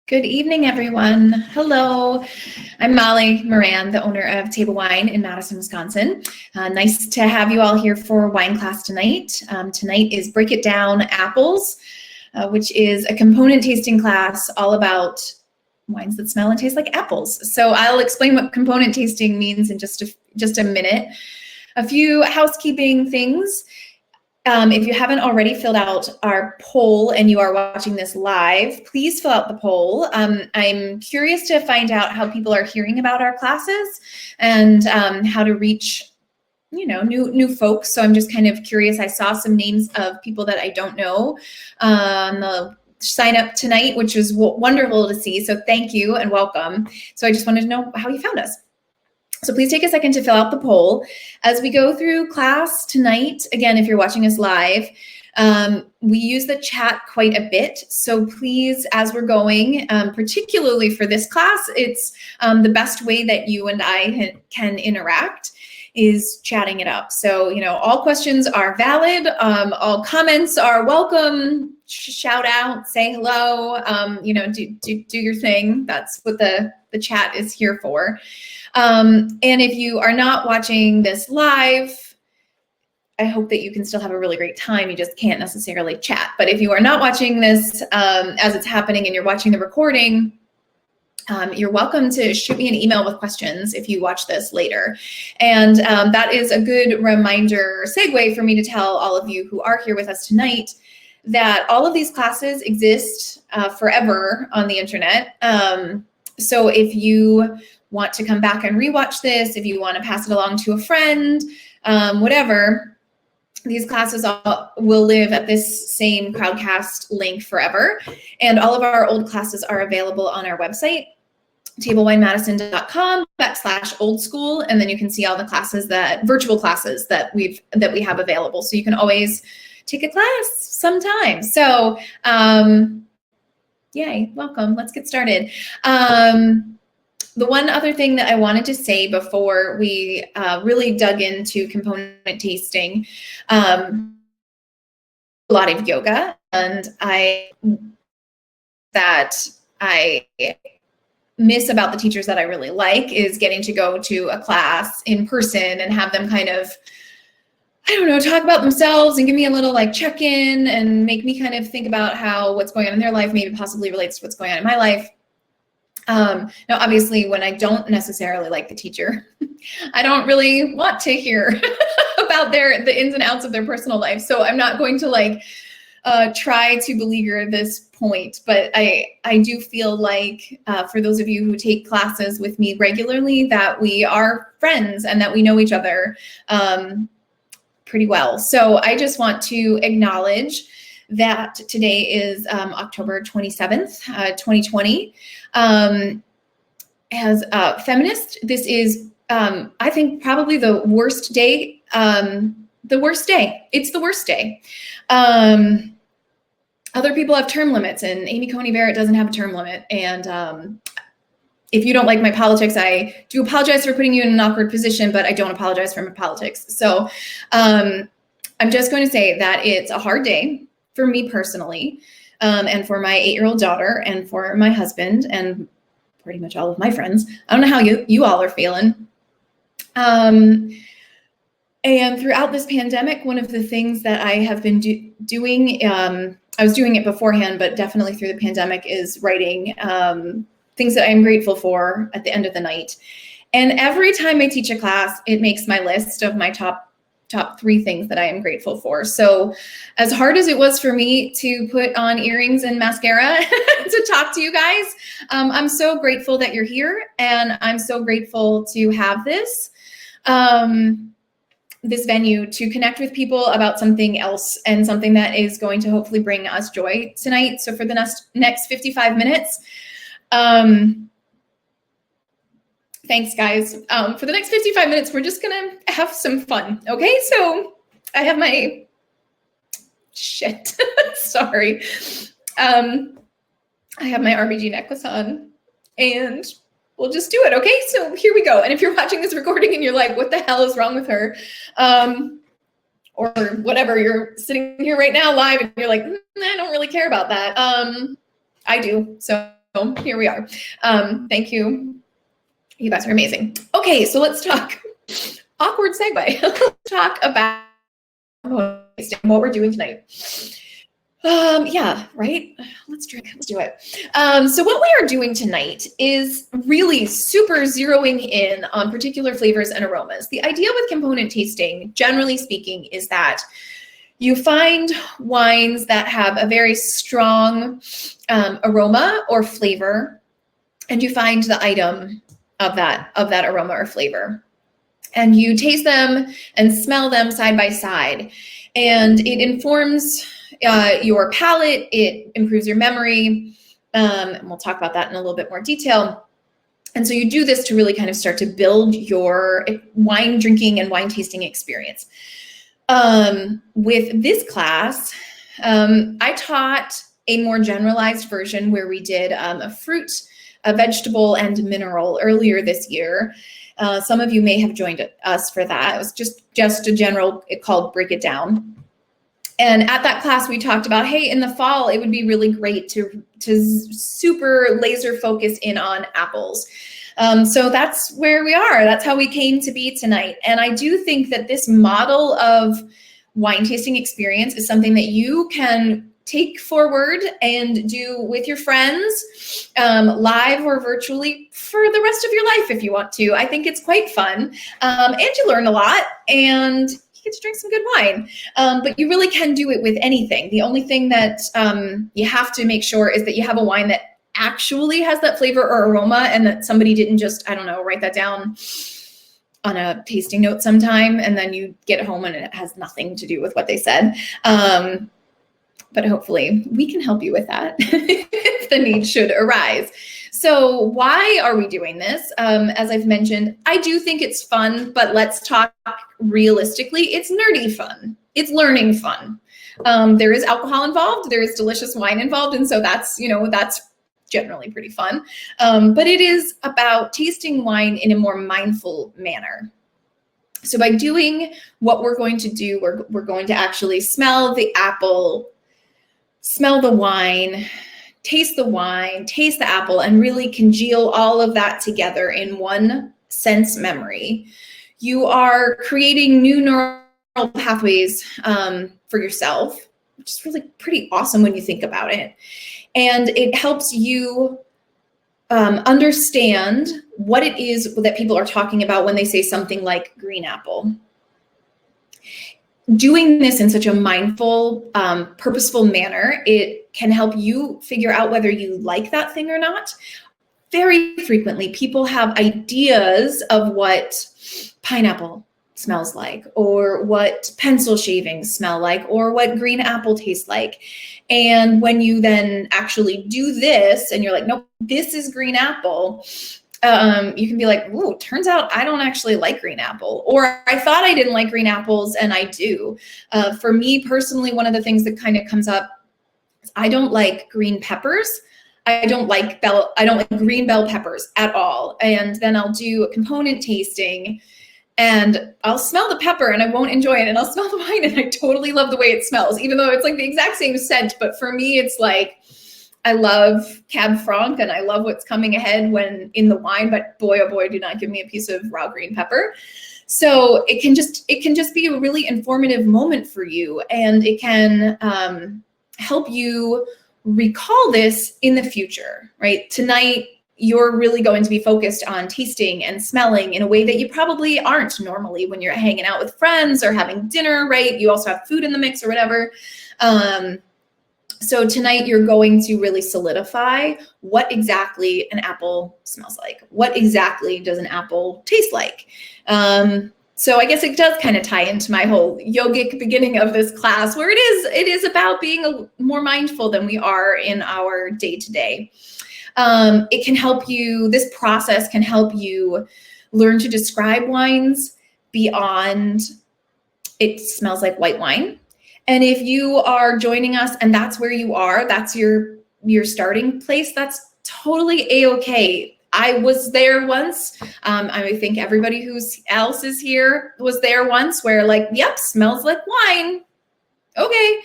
Good evening, everyone. Hello, I'm Molly Moran, the owner of Table Wine in Madison, Wisconsin. Nice to have you all here for wine class tonight. Tonight is Break It Down Apples, which is a component tasting class all about wines that smell and taste like apples. So I'll explain what component tasting means in just a minute. A few housekeeping things. If you haven't already filled out our poll and you are watching this live, please fill out the poll. I'm curious to find out how people are hearing about our classes and how to reach, new folks. So I'm just kind of curious. I saw some names of people that I don't know on the sign up tonight, which was wonderful to see. So thank you and welcome. So I just wanted to know how you found us. So please take a second to fill out the poll. As we go through class tonight, again, if you're watching us live, we use the chat quite a bit. So please, as we're going, particularly for this class, it's the best way that you and I can interact is chatting it up. So, all questions are valid. All comments are welcome. Shout out, say hello, do your thing. That's what the chat is here for. And if you are not watching this live, I hope that you can still have a really great time. You just can't necessarily chat. But if you are not watching this as it's happening and you're watching the recording, you're welcome to shoot me an email with questions if you watch this later. And that is a good reminder, segue for me to tell all of you who are here with us tonight that all of these classes exist forever on the internet. So if you want to come back and rewatch this, if you want to pass it along to a friend, whatever, these classes all will live at this same Crowdcast link forever. And all of our old classes are available on our website, tablewinemadison.com/old school. And then you can see all the classes virtual classes that we have available. So you can always take a class sometime. So yay, welcome. Let's get started. The one other thing that I wanted to say before we really dug into component tasting, a lot of yoga, and I miss about the teachers that I really like is getting to go to a class in person and have them kind of, talk about themselves and give me a little check-in and make me kind of think about how what's going on in their life maybe possibly relates to what's going on in my life. Now, obviously, when I don't necessarily like the teacher, I don't really want to hear about the ins and outs of their personal life. So I'm not going to try to beleaguer this point, but I do feel like for those of you who take classes with me regularly, that we are friends and that we know each other pretty well. So I just want to acknowledge that today is October 27th, 2020. As a feminist, this is, I think, probably the worst day. It's the worst day. Other people have term limits, and Amy Coney Barrett doesn't have a term limit. And if you don't like my politics, I do apologize for putting you in an awkward position, but I don't apologize for my politics. So I'm just going to say that it's a hard day for me personally, and for my 8-year-old daughter, and for my husband, and pretty much all of my friends. I don't know how you all are feeling. And throughout this pandemic, one of the things that I have been doing, I was doing it beforehand, but definitely through the pandemic, is writing things that I'm grateful for at the end of the night. And every time I teach a class, it makes my list of my top 3 things that I am grateful for. So as hard as it was for me to put on earrings and mascara to talk to you guys, I'm so grateful that you're here, and I'm so grateful to have this venue to connect with people about something else and something that is going to hopefully bring us joy tonight. So for the next 55 minutes, thanks, guys. For the next 55 minutes, we're just gonna have some fun, okay? So I have my, sorry. I have my RBG necklace on, and we'll just do it, okay? So here we go. And if you're watching this recording and you're like, what the hell is wrong with her? Or whatever, you're sitting here right now live and you're like, I don't really care about that. I do, so here we are. Thank you. You guys are amazing. Okay, so let's talk. Awkward segue. Let's talk about what we're doing tonight. Yeah, right? Let's drink. Let's do it. So what we are doing tonight is really super zeroing in on particular flavors and aromas. The idea with component tasting, generally speaking, is that you find wines that have a very strong aroma or flavor, and you find the item of that aroma or flavor. And you taste them and smell them side by side. And it informs your palate, it improves your memory, and we'll talk about that in a little bit more detail. And so you do this to really kind of start to build your wine drinking and wine tasting experience. With this class, I taught a more generalized version where we did a fruit, a vegetable, and mineral earlier this year. Some of you may have joined us for that. It was just a general, called Break It Down. And at that class, we talked about, hey, in the fall, it would be really great to super laser focus in on apples. So that's where we are. That's how we came to be tonight. And I do think that this model of wine tasting experience is something that you can take forward and do with your friends, live or virtually, for the rest of your life if you want to. I think it's quite fun, and you learn a lot, and you get to drink some good wine. But you really can do it with anything. The only thing that you have to make sure is that you have a wine that actually has that flavor or aroma, and that somebody didn't just, I don't know, write that down on a tasting note sometime, and then you get home and it has nothing to do with what they said. But hopefully we can help you with that if the need should arise. So why are we doing this? As I've mentioned, I do think it's fun, but let's talk realistically. It's nerdy fun. It's learning fun. There is alcohol involved. There is delicious wine involved. And so that's generally pretty fun. But it is about tasting wine in a more mindful manner. So by doing what we're going to do, we're going to actually smell the apple, smell the wine, taste the apple, and really congeal all of that together in one sense memory. You are creating new neural pathways for yourself, which is really pretty awesome when you think about it. And it helps you understand what it is that people are talking about when they say something like green apple. Doing this in such a mindful, purposeful manner, it can help you figure out whether you like that thing or not. Very frequently, people have ideas of what pineapple smells like, or what pencil shavings smell like, or what green apple tastes like. And when you then actually do this and you're like, nope, this is green apple, you can be like, ooh, turns out I don't actually like green apple, or I thought I didn't like green apples and I do. For me personally, one of the things that kind of comes up is I don't like green peppers. I don't like green bell peppers at all. And then I'll do a component tasting and I'll smell the pepper and I won't enjoy it. And I'll smell the wine and I totally love the way it smells, even though it's like the exact same scent. But for me, it's like, I love Cab Franc and I love what's coming ahead when in the wine, but boy, oh boy, do not give me a piece of raw green pepper. So it can just be a really informative moment for you, and it can help you recall this in the future, right? Tonight, you're really going to be focused on tasting and smelling in a way that you probably aren't normally when you're hanging out with friends or having dinner, right? You also have food in the mix or whatever. So tonight you're going to really solidify what exactly an apple smells like. What exactly does an apple taste like? So I guess it does kind of tie into my whole yogic beginning of this class, where it is about being more mindful than we are in our day-to-day. It can help you, this process can help you learn to describe wines beyond it smells like white wine. And if you are joining us and that's where you are, that's your starting place, that's totally a-okay. I was there once. I think everybody else is here was there once, where like, yep, smells like wine. Okay.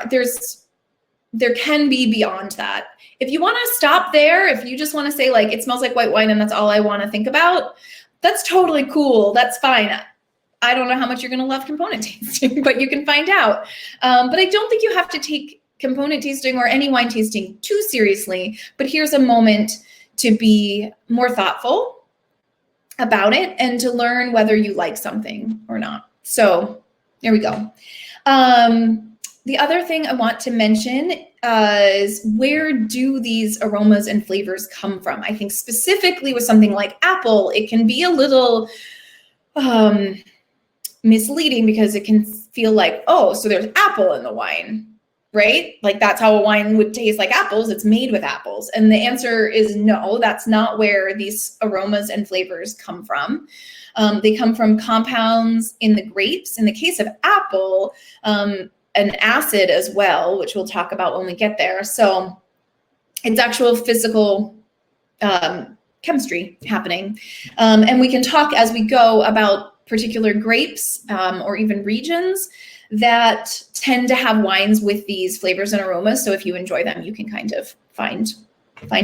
There's there can be beyond that. If you want to stop there, if you just want to say like, it smells like white wine and that's all I want to think about, that's totally cool. That's fine. I don't know how much you're going to love component tasting, but you can find out. But I don't think you have to take component tasting or any wine tasting too seriously, but here's a moment to be more thoughtful about it and to learn whether you like something or not. So there we go. The other thing I want to mention is, where do these aromas and flavors come from? I think specifically with something like apple, it can be a little misleading because it can feel like, oh, so there's apple in the wine, right? Like that's how a wine would taste like apples. It's made with apples. And the answer is no, that's not where these aromas and flavors come from. They come from compounds in the grapes. In the case of apple, an acid as well, which we'll talk about when we get there. So it's actual physical chemistry happening. And we can talk as we go about particular grapes or even regions that tend to have wines with these flavors and aromas. So if you enjoy them, you can kind of find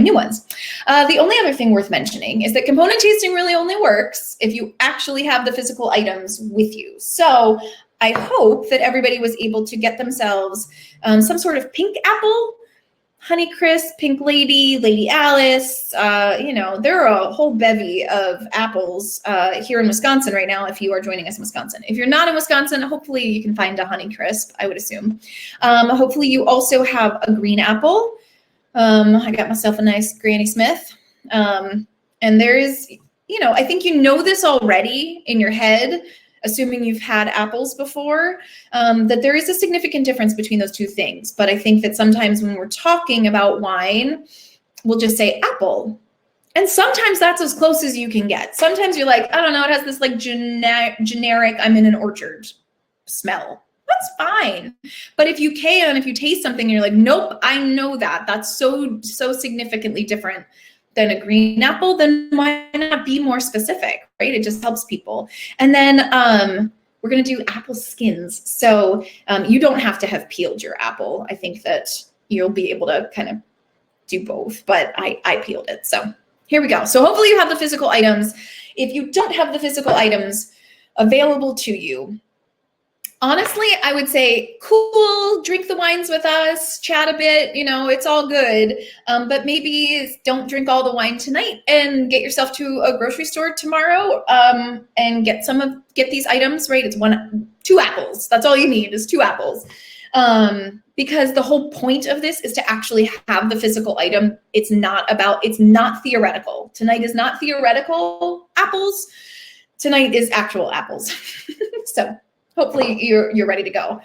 new ones. The only other thing worth mentioning is that component tasting really only works if you actually have the physical items with you. So I hope that everybody was able to get themselves some sort of pink apple, Honeycrisp, Pink Lady, Lady Alice. There are a whole bevy of apples here in Wisconsin right now if you are joining us in Wisconsin. If you're not in Wisconsin, hopefully you can find a Honeycrisp, I would assume. Hopefully you also have a green apple. I got myself a nice Granny Smith. And there is, I think you know this already in your head, assuming you've had apples before, that there is a significant difference between those two things. But I think that sometimes when we're talking about wine, we'll just say apple. And sometimes that's as close as you can get. Sometimes you're like, I don't know, it has this like generic, I'm in an orchard smell. That's fine. But if you taste something and you're like, nope, I know that. That's so significantly different than a green apple, then why not be more specific, right? It just helps people. And then we're going to do apple skins. So you don't have to have peeled your apple. I think that you'll be able to kind of do both, but I peeled it. So here we go. So hopefully you have the physical items. If you don't have the physical items available to you, honestly, I would say, cool, drink the wines with us, chat a bit, it's all good. But maybe don't drink all the wine tonight and get yourself to a grocery store tomorrow and get these items, right? It's 2 apples. That's all you need is 2 apples. Because the whole point of this is to actually have the physical item. It's not theoretical. Tonight is not theoretical apples. Tonight is actual apples. So hopefully you're ready to go.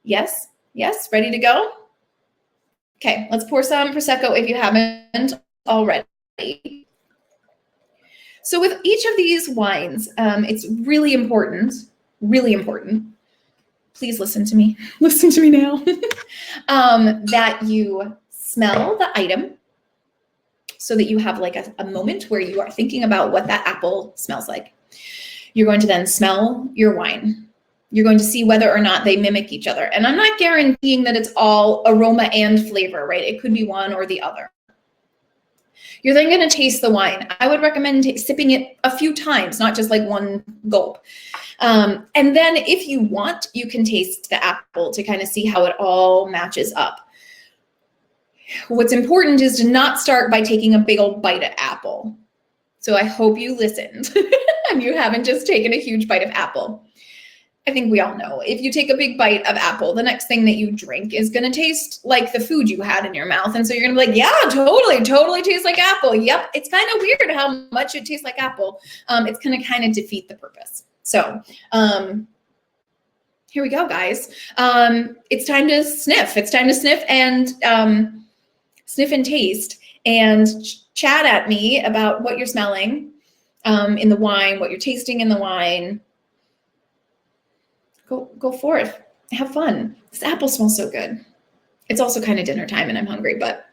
Yes, ready to go? Okay, let's pour some Prosecco if you haven't already. So with each of these wines, it's really important, please listen to me now, that you smell the item so that you have like a moment where you are thinking about what that apple smells like. You're going to then smell your wine. You're going to see whether or not they mimic each other. And I'm not guaranteeing that it's all aroma and flavor, right? It could be one or the other. You're then going to taste the wine. I would recommend sipping it a few times, not just like one gulp. And then if you want, you can taste the apple to kind of see how it all matches up. What's important is to not start by taking a big old bite of apple. So I hope you listened and you haven't just taken a huge bite of apple. I think we all know if you take a big bite of apple, the next thing that you drink is going to taste like the food you had in your mouth. And so you're going to be like, yeah, totally tastes like apple. Yep. It's kind of weird how much it tastes like apple. It's going to kind of defeat the purpose. So here we go, guys. It's time to sniff. It's time to sniff and taste and chat at me about what you're smelling in the wine, what you're tasting in the wine. Go for it. Have fun. This apple smells so good. It's also kind of dinner time and I'm hungry, but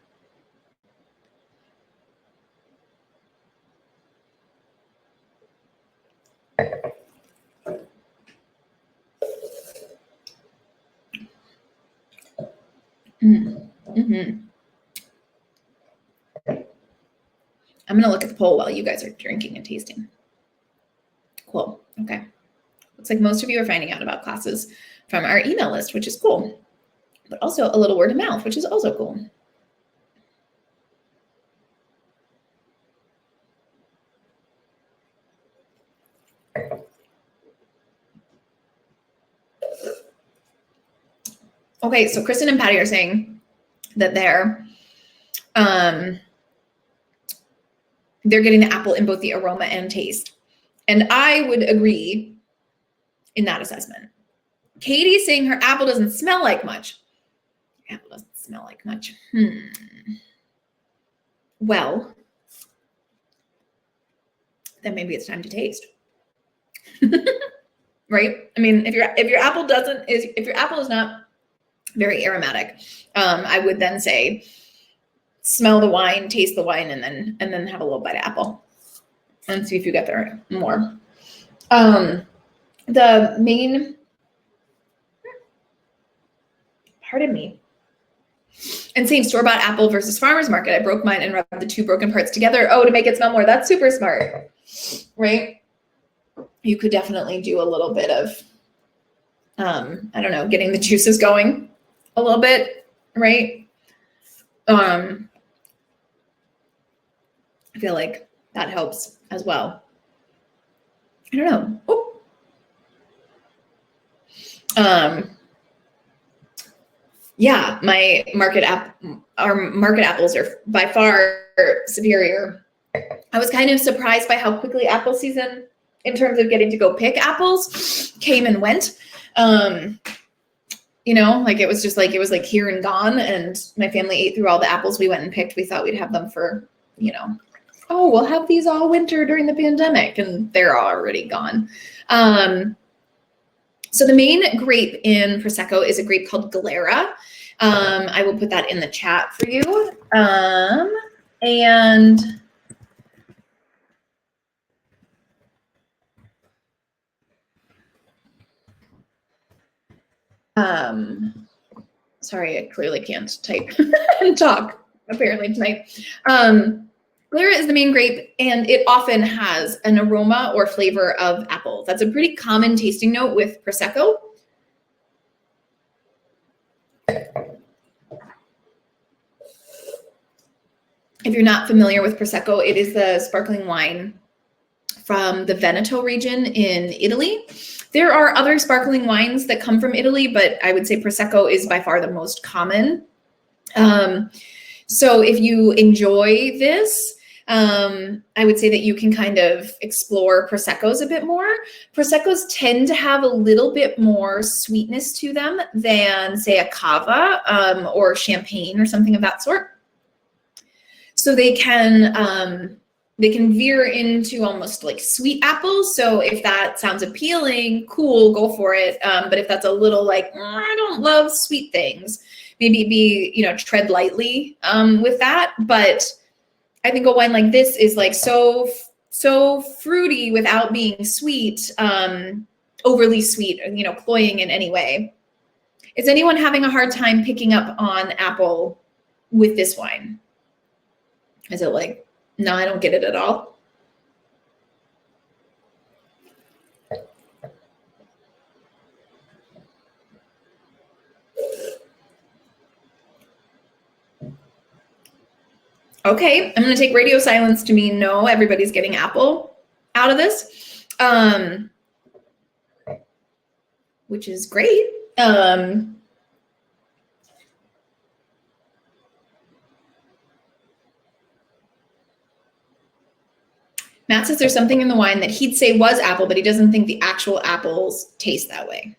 I'm going to look at the poll while you guys are drinking and tasting. Cool. Okay. Looks like most of you are finding out about classes from our email list, which is cool, but also a little word of mouth, which is also cool. Okay, so Kristen and Patty are saying that they're getting the apple in both the aroma and taste. And I would agree in that assessment. Katie's saying her apple doesn't smell like much. Apple doesn't smell like much. Well, then maybe it's time to taste. Right? I mean, if your apple is not very aromatic, I would then say smell the wine, taste the wine, and then have a little bite of apple and see if you get there more. The main, pardon me. And same store-bought apple versus farmer's market. I broke mine and rubbed the two broken parts together. Oh, to make it smell more. That's super smart, right? You could definitely do a little bit of, I don't know, getting the juices going a little bit, right? I feel like that helps as well. I don't know. Yeah, our market apples are by far superior. I was kind of surprised by how quickly apple season, in terms of getting to go pick apples, came and went. You know, like it was like here and gone, and my family ate through all the apples we went and picked. We thought we'd have them for, you know, oh, we'll have these all winter during the pandemic, and they're already gone. So the main grape in Prosecco is a grape called Galera. I will put that in the chat for you. Sorry, I clearly can't type and talk apparently tonight. Galera is the main grape, and it often has an aroma or flavor of apple. That's a pretty common tasting note with Prosecco. If you're not familiar with Prosecco, it is the sparkling wine from the Veneto region in Italy. There are other sparkling wines that come from Italy, but I would say Prosecco is by far the most common. So if you enjoy this, I would say that you can kind of explore Proseccos a bit more. Proseccos tend to have a little bit more sweetness to them than, say, a cava or champagne or something of that sort. So they can veer into almost like sweet apples. So if that sounds appealing, cool, go for it. But if that's a little like, I don't love sweet things, maybe tread lightly with that. But I think a wine like this is like so fruity without being sweet, overly sweet, cloying in any way. Is anyone having a hard time picking up on apple with this wine? Is it like, no, I don't get it at all? Okay, I'm going to take radio silence to mean no, everybody's getting apple out of this, which is great. Matt says there's something in the wine that he'd say was apple, but he doesn't think the actual apples taste that way.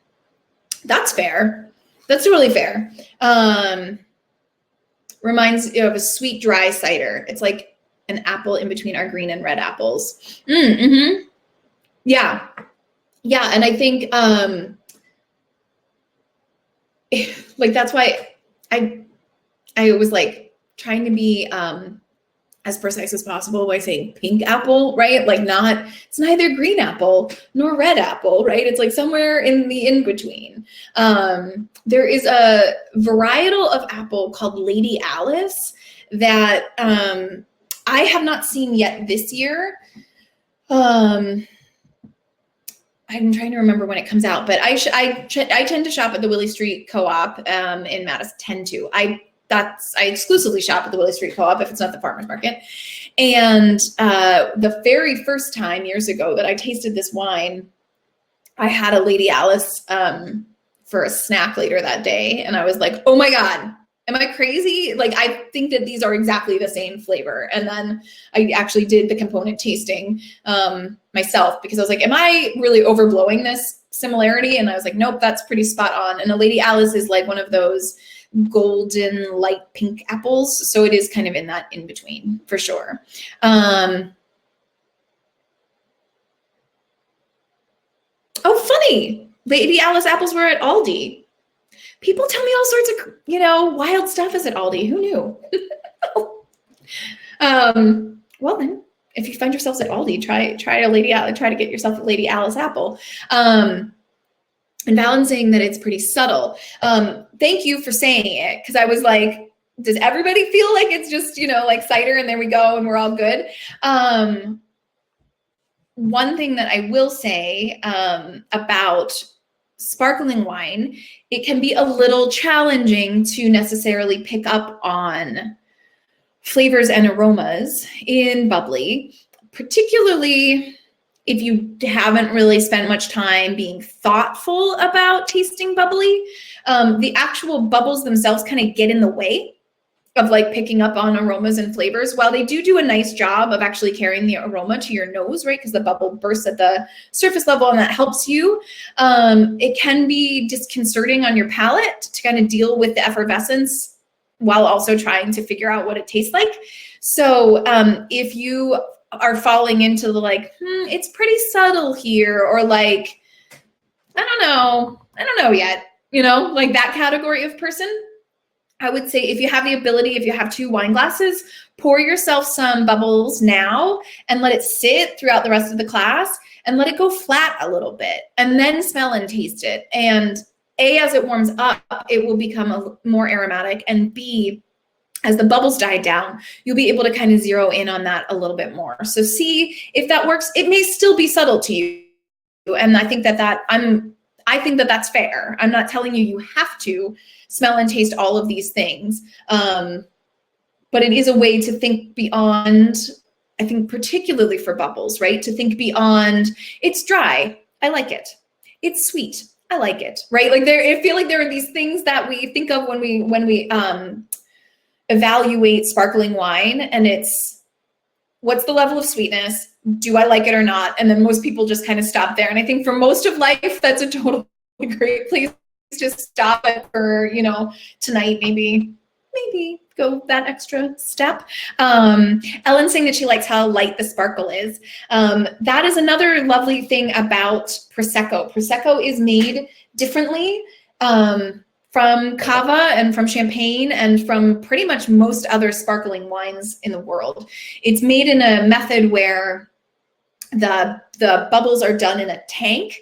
That's fair. That's really fair. Reminds you of a sweet, dry cider. It's like an apple in between our green and red apples. Yeah. Yeah, and I think like that's why I was like trying to be as precise as possible by saying pink apple, right? Like it's neither green apple nor red apple, right? It's like somewhere in the in-between. There is a varietal of apple called Lady Alice that I have not seen yet this year. I'm trying to remember when it comes out, but I tend to shop at the Willie Street Co-op in Madison. I exclusively shop at the Willie Street Co-op if it's not the farmer's market. And the very first time years ago that I tasted this wine, I had a Lady Alice for a snack later that day. And I was like, oh my God, am I crazy? Like, I think that these are exactly the same flavor. And then I actually did the component tasting myself because I was like, am I really overblowing this similarity? And I was like, nope, that's pretty spot on. And a Lady Alice is like one of those golden light pink apples. So it is kind of in that in between for sure. Oh, funny. Lady Alice apples were at Aldi. People tell me all sorts of, wild stuff is at Aldi. Who knew? Well then, if you find yourselves at Aldi, try to get yourself a Lady Alice apple. And Valen's saying that it's pretty subtle. Thank you for saying it, because I was like, does everybody feel like it's just, like cider and there we go and we're all good? One thing that I will say about sparkling wine, it can be a little challenging to necessarily pick up on flavors and aromas in bubbly, particularly if you haven't really spent much time being thoughtful about tasting bubbly. The actual bubbles themselves kind of get in the way of like picking up on aromas and flavors. While they do a nice job of actually carrying the aroma to your nose, right? Because the bubble bursts at the surface level and that helps you. It can be disconcerting on your palate to kind of deal with the effervescence while also trying to figure out what it tastes like. So if you are falling into the like, it's pretty subtle here, or like, I don't know yet, like that category of person, I would say if you have the ability, if you have 2 wine glasses, pour yourself some bubbles now and let it sit throughout the rest of the class and let it go flat a little bit and then smell and taste it. And A, as it warms up, it will become more aromatic, and B, as the bubbles die down, you'll be able to kind of zero in on that a little bit more. So see if that works. It may still be subtle to you. And I think I think that that's fair. I'm not telling you have to smell and taste all of these things. But it is a way to think beyond, I think particularly for bubbles, right? To think beyond, it's dry, I like it. It's sweet, I like it, right? Like I feel like there are these things that we think of when we evaluate sparkling wine, and it's, what's the level of sweetness? Do I like it or not? And then most people just kind of stop there. And I think for most of life, that's a totally great place to stop it for, tonight, maybe go that extra step. Ellen's saying that she likes how light the sparkle is. That is another lovely thing about Prosecco. Prosecco is made differently from Cava and from Champagne and from pretty much most other sparkling wines in the world. It's made in a method where the bubbles are done in a tank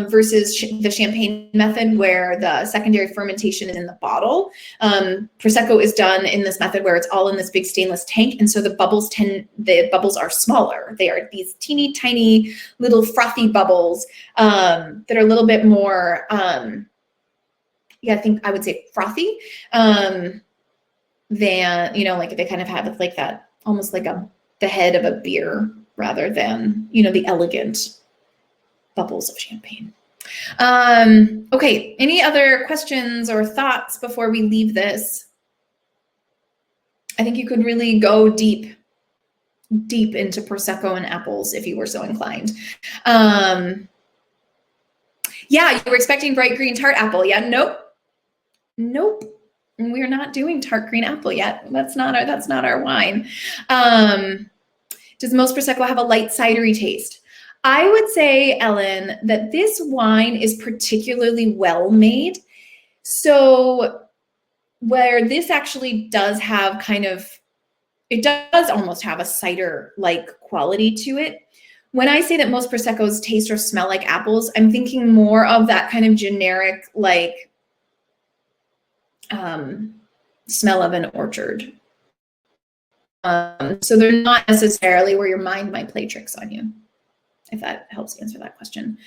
versus the Champagne method where the secondary fermentation is in the bottle. Prosecco is done in this method where it's all in this big stainless tank, and so the bubbles are smaller. They are these teeny tiny little frothy bubbles that are a little bit more, I think I would say frothy than, like they kind of have like that, almost like the head of a beer, rather than, the elegant bubbles of champagne. Okay, any other questions or thoughts before we leave this? I think you could really go deep into Prosecco and apples if you were so inclined. Yeah, you were expecting bright green tart apple. Yeah, nope. We're not doing tart green apple yet. That's not our wine. Does most Prosecco have a light cidery taste? I would say, Ellen, that this wine is particularly well made. So where this actually does have kind of it does almost have a cider-like quality to it. When I say that most Proseccos taste or smell like apples, I'm thinking more of that kind of generic, like, smell of an orchard. So they're not necessarily where your mind might play tricks on you, if that helps answer that question.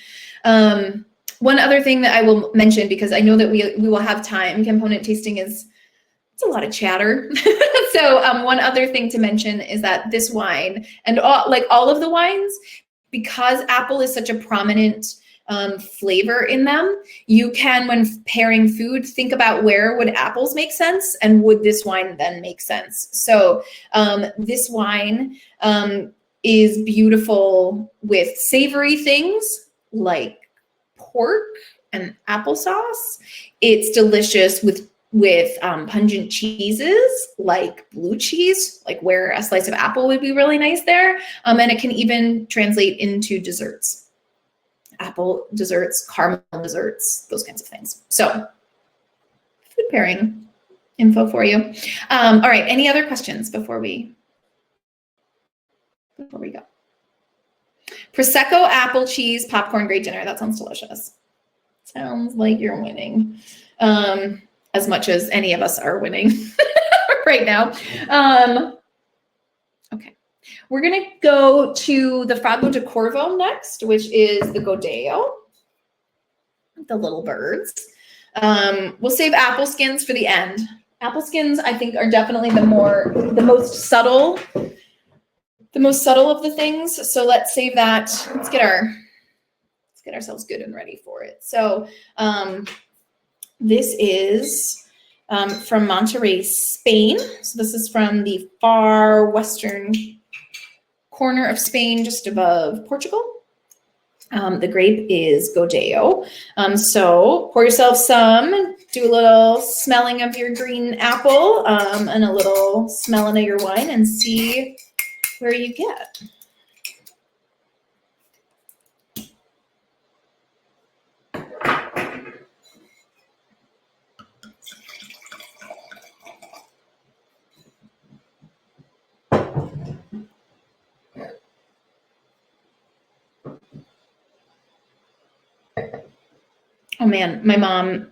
One other thing that I will mention, because I know that we will have time, component tasting it's a lot of chatter. So one other thing to mention is that this wine, and all of the wines, because apple is such a prominent flavor in them, you can, when pairing food, think about where would apples make sense and would this wine then make sense. So this wine is beautiful with savory things like pork and applesauce. It's delicious with pungent cheeses like blue cheese, like where a slice of apple would be really nice there. And it can even translate into desserts. Apple desserts, caramel desserts, those kinds of things. So food pairing info for you. All right, any other questions before we go? Prosecco, apple, cheese, popcorn, great dinner. That sounds delicious. Sounds like you're winning. As much as any of us are winning right now. Okay. We're going to go to the Frago de Corvo next, which is the Godeo, the little birds. We'll save apple skins for the end. Apple skins, I think, are definitely the most subtle of the things. So let's save that. Let's get ourselves good and ready for it. So this is from Monterrey, Spain. So this is from the far western corner of Spain, just above Portugal. The grape is Godeo. So pour yourself some, do a little smelling of your green apple and a little smelling of your wine and see where you get. Oh man, my mom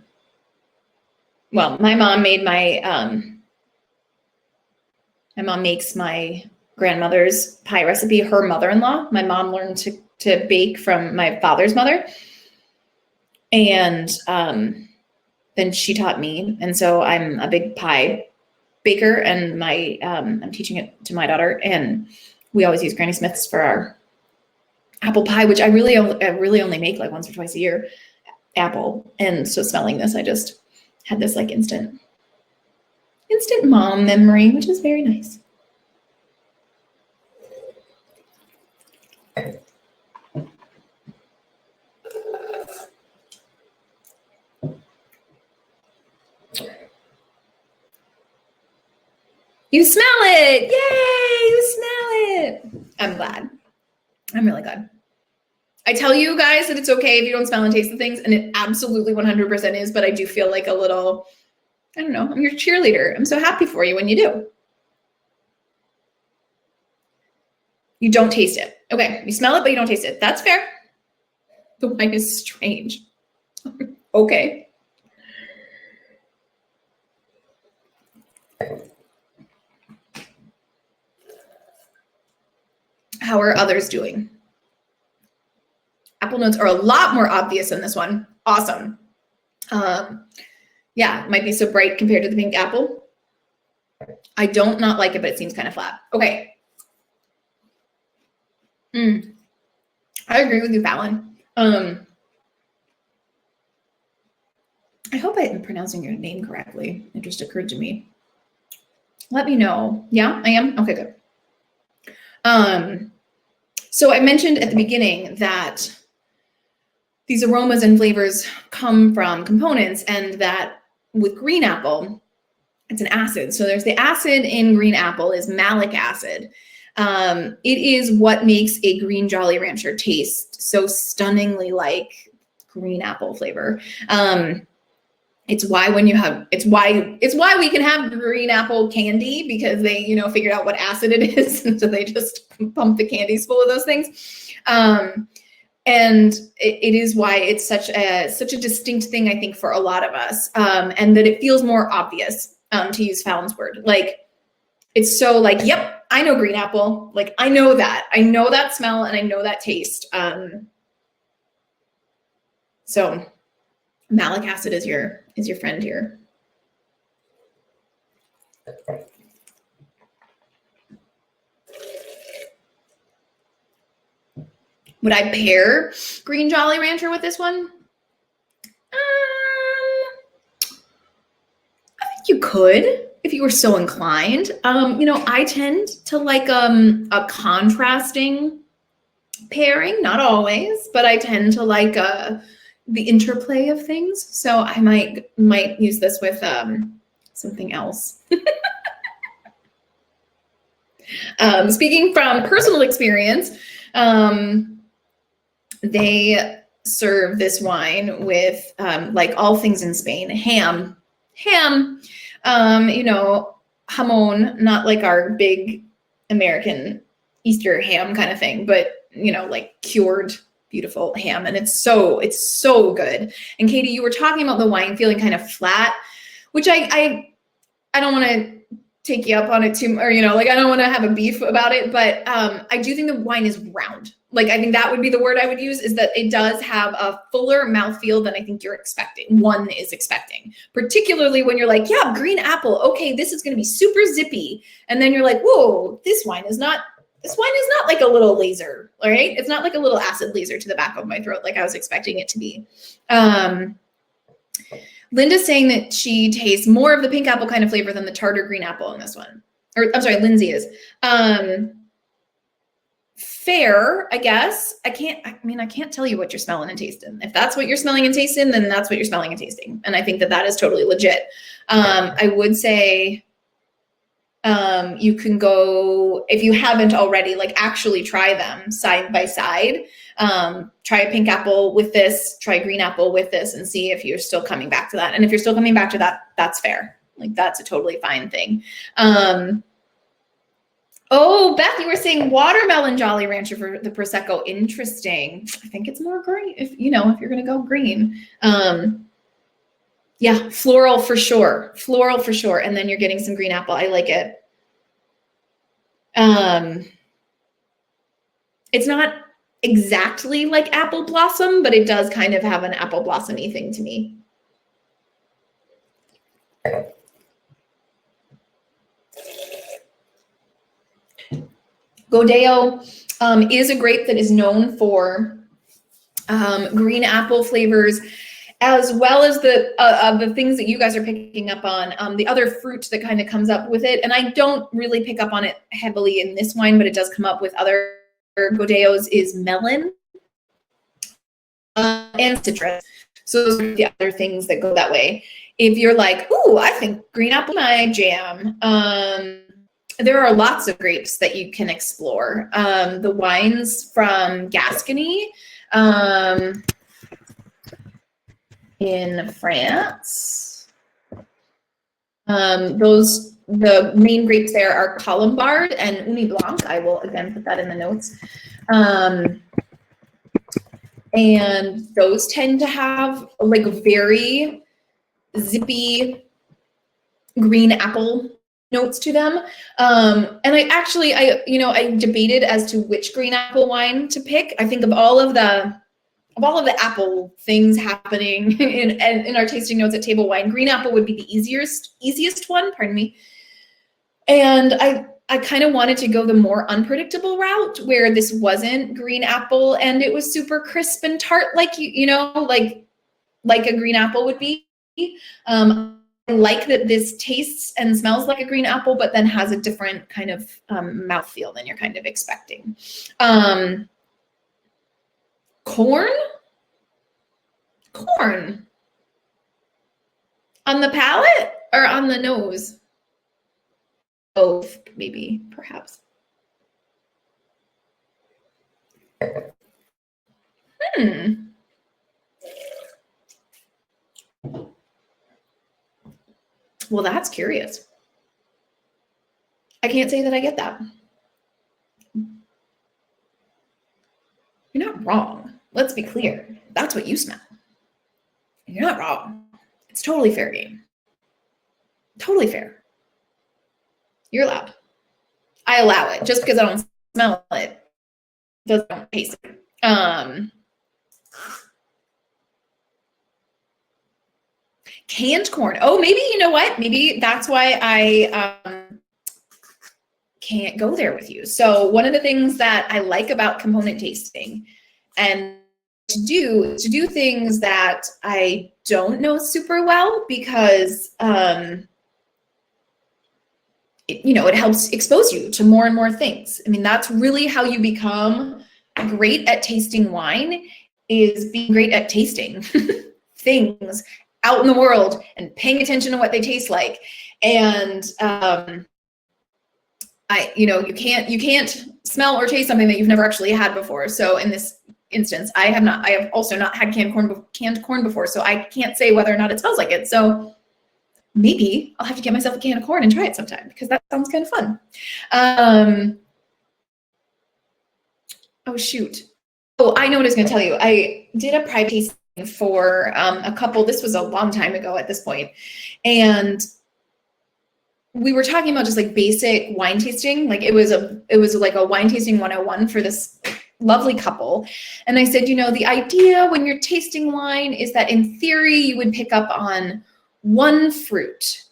made my mom makes my grandmother's pie recipe, her mother-in-law. My mom learned to bake from my father's mother. And then she taught me. And so I'm a big pie baker, and I'm teaching it to my daughter. And we always use Granny Smith's for our apple pie, which I really only make like once or twice a year. Apple. And so smelling this, I just had this like instant mom memory, which is very nice. You smell it. Yay, you smell it. I'm glad. I'm really glad. I tell you guys that it's okay if you don't smell and taste the things, and it absolutely 100% is, but I do feel like a little, I don't know, I'm your cheerleader. I'm so happy for you when you do. You don't taste it. Okay, you smell it, but you don't taste it. That's fair. The wine is strange. Okay. How are others doing? Apple notes are a lot more obvious in this one. Awesome. Yeah, it might be so bright compared to the pink apple. I don't not like it, but it seems kind of flat. Okay. I agree with you, Fallon. I hope I am pronouncing your name correctly. It just occurred to me. Let me know. Yeah, I am? Okay, good. So I mentioned at the beginning that these aromas and flavors come from components, and that with green apple, it's an acid. So there's the acid in green apple is malic acid. It is what makes a green Jolly Rancher taste so stunningly like green apple flavor. It's why when you have, it's why we can have green apple candy, because they, you know, figured out what acid it is. And so they just pump the candies full of those things. And it is why it's such a distinct thing, I think, for a lot of us. And that it feels more obvious, to use Fallon's word. Like, it's so like, yep, I know green apple. Like, I know that smell and I know that taste. So malic acid is your friend here. Would I pair green Jolly Rancher with this one? I think you could, if you were so inclined. You know, I tend to like a contrasting pairing, not always, but I tend to like the interplay of things. So I might use this with something else. Speaking from personal experience, they serve this wine with like all things in Spain, ham, you know, jamon, not like our big American Easter ham kind of thing, but you know, like cured, beautiful ham. And it's so good. And Katie, you were talking about the wine feeling kind of flat, which I don't want to take you up on it too, or, you know, like I don't want to have a beef about it, but I do think the wine is round. Like, I think that would be the word I would use, is that it does have a fuller mouthfeel than I think one is expecting, particularly when you're like, yeah, green apple. Okay, this is going to be super zippy. And then you're like, whoa, this wine is not like a little laser, all right? It's not like a little acid laser to the back of my throat like I was expecting it to be. Linda's saying that she tastes more of the pink apple kind of flavor than the tart or green apple in this one. Or I'm sorry, Lindsay is. Fair, I guess. I can't tell you what you're smelling and tasting. If that's what you're smelling and tasting, then that's what you're smelling and tasting. And I think that is totally legit. I would say you can go, if you haven't already, like actually try them side by side. Try a pink apple with this, try green apple with this, and see if you're still coming back to that. And if you're still coming back to that, that's fair. Like, that's a totally fine thing. Oh, Beth, you were saying watermelon Jolly Rancher for the Prosecco. Interesting. I think it's more green, if you're going to go green. Yeah, floral for sure. And then you're getting some green apple. I like it. It's not exactly like apple blossom, but it does kind of have an apple blossom-y thing to me. Godeo is a grape that is known for green apple flavors, as well as the things that you guys are picking up on, the other fruit that kind of comes up with it. And I don't really pick up on it heavily in this wine, but it does come up with other Godeos, is melon and citrus. So those are the other things that go that way. If you're like, ooh, I think green apple my jam, there are lots of grapes that you can explore. The wines from Gascony in France, the main grapes there are Colombard and Uni Blanc. I will again put that in the notes. And those tend to have like very zippy green apple notes to them. And I debated as to which green apple wine to pick. I think of all of the apple things happening in our tasting notes at Table Wine, green apple would be the easiest one, pardon me. And I kind of wanted to go the more unpredictable route, where this wasn't green apple and it was super crisp and tart, like like a green apple would be. I like that this tastes and smells like a green apple, but then has a different kind of mouthfeel than you're kind of expecting. Corn on the palate or on the nose? Both, maybe, perhaps. Well, that's curious. I can't say that I get that. You're not wrong. Let's be clear. That's what you smell. You're not wrong. It's totally fair game. Totally fair. You're allowed. I allow it. Just because I don't smell it doesn't taste it. Canned corn. Oh, maybe, you know what? Maybe that's why I can't go there with you. So one of the things that I like about component tasting and to do things that I don't know super well, because it helps expose you to more and more things. I mean, that's really how you become great at tasting wine, is being great at tasting things out in the world and paying attention to what they taste like. And you can't smell or taste something that you've never actually had before. So in this instance, I have also not had canned corn before, so I can't say whether or not it smells like it. So maybe I'll have to get myself a can of corn and try it sometime, because that sounds kind of fun. Oh shoot. Oh, I know what I was going to tell you. I did a private tasting for a couple. This was a long time ago at this point, and we were talking about just like basic wine tasting. Like it was like a wine tasting 101 for this lovely couple. And I said, the idea when you're tasting wine is that in theory you would pick up on one fruit.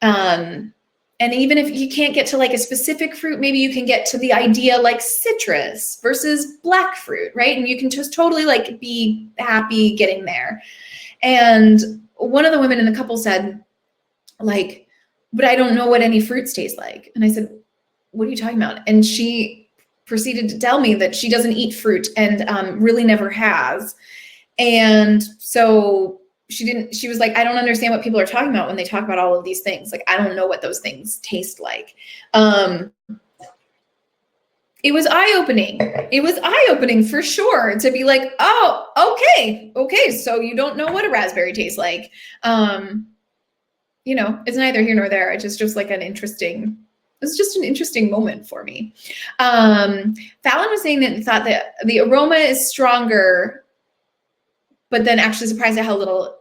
And even if you can't get to like a specific fruit, maybe you can get to the idea like citrus versus black fruit, right? And you can just totally like be happy getting there. And one of the women in the couple said, like, but I don't know what any fruits taste like. And I said, what are you talking about? And she proceeded to tell me that she doesn't eat fruit and really never has. And so she was like, I don't understand what people are talking about when they talk about all of these things. Like, I don't know what those things taste like. It was eye-opening. It was eye-opening for sure to be like, oh, okay. So you don't know what a raspberry tastes like. It's neither here nor there. It's just like an interesting moment for me. Fallon was saying that he thought that the aroma is stronger, but then actually surprised at how little